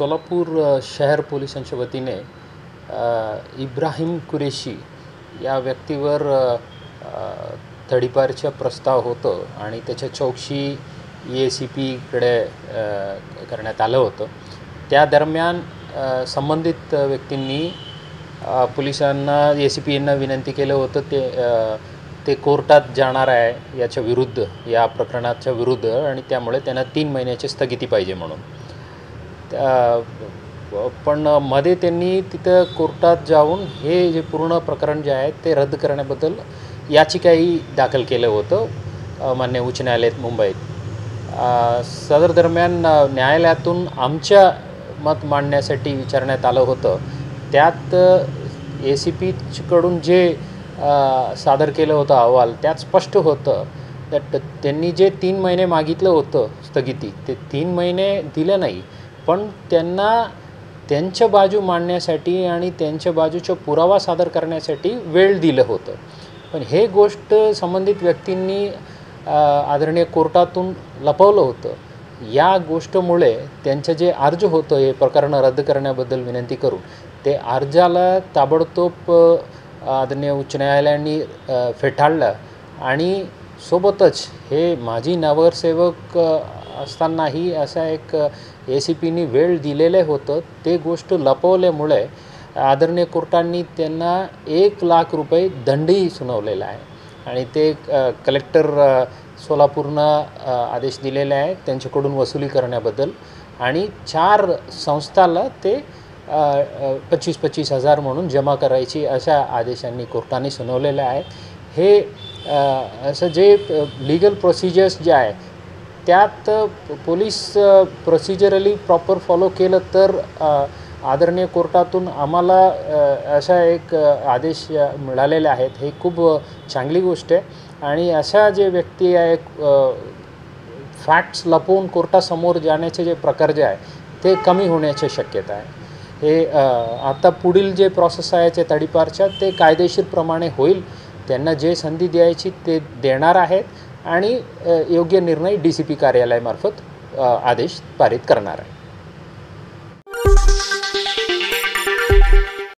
सोलापूर शहर पोलिसांच्या वतीने इब्राहिम कुरेशी या व्यक्तीवर तडीपारचा प्रस्ताव होतं आणि त्याच्या चौकशी ACPकडे करण्यात आलं होतं। त्या दरम्यान संबंधित व्यक्तींनी पोलिसांना ACPना विनंती केलं होतं ते कोर्टात जाणार आहे याच्या विरुद्ध, या प्रकरणाच्या विरुद्ध, आणि त्यामुळे त्यांना 3 महिन्याची स्थगिती पाहिजे म्हणून। पण मध्ये त्यांनी तिथं कोर्टात जाऊन हे जे पूर्ण प्रकरण जे आहे ते रद्द करण्याबद्दल याचिकाही दाखल केलं होतं मान्य उच्च न्यायालयात मुंबईत। सदर दरम्यान न्यायालयातून आमच्या मत मांडण्यासाठी विचारण्यात आलं होतं। त्यात ACPकडून जे सादर केलं होतं अहवाल, त्यात स्पष्ट होतं की त्यांनी जे 3 महिने मागितलं होतं स्थगिती, ते 3 महिने दिले नाही, पण त्यांना त्यांच्या बाजू मांडण्यासाठी आणि त्यांच्या बाजूचा पुरावा सादर करण्यासाठी वेळ दिलं होतं। पण हे गोष्ट संबंधित व्यक्तींनी आदरणीय कोर्टातून लपवलं होतं। या गोष्टीमुळे त्यांचं जे अर्ज होतं हे प्रकरण रद्द करण्याबद्दल विनंती करून, ते अर्जाला ताबडतोब आदरणीय उच्च न्यायालयाने फेटाळलं आणि सोबतच हे माजी नगरसेवक असतानाही असा एक ACPनी वेळ दिलेले होतं, ते गोष्ट लपवल्यामुळे आदरणीय कोर्टांनी त्यांना 1 लाख रुपये दंडही सुनावलेला आहे आणि ते कलेक्टर सोलापूरनं आदेश दिलेले आहे त्यांच्याकडून वसुली करण्याबद्दल, आणि 4 संस्थाला ते 25-25 हजार म्हणून जमा करायची अशा आदेशांनी कोर्टाने सुनावलेले आहेत। हे असं जे लीगल प्रोसिजर्स जे आहे त्यात पोलीस प्रोसिजरली प्रॉपर फॉलो केलं तर आदरणीय कोर्टातून आम्हाला अशा एक आदेश मिळालेले आहेत। हे खूप चांगली गोष्ट आहे आणि अशा जे व्यक्ती आहे फॅक्ट्स लपवून कोर्टासमोर जाण्याचे जे प्रकार जे आहे ते कमी होण्याची शक्यता आहे। हे आता पुढील जे प्रोसेस आहे ते तडीपारच्या ते कायदेशीरप्रमाणे होईल। त्यांना जे संधी द्यायची ते देणार आहेत आणि योग्य निर्णय DCP कार्यालयामार्फत आदेश पारित करणार आहे।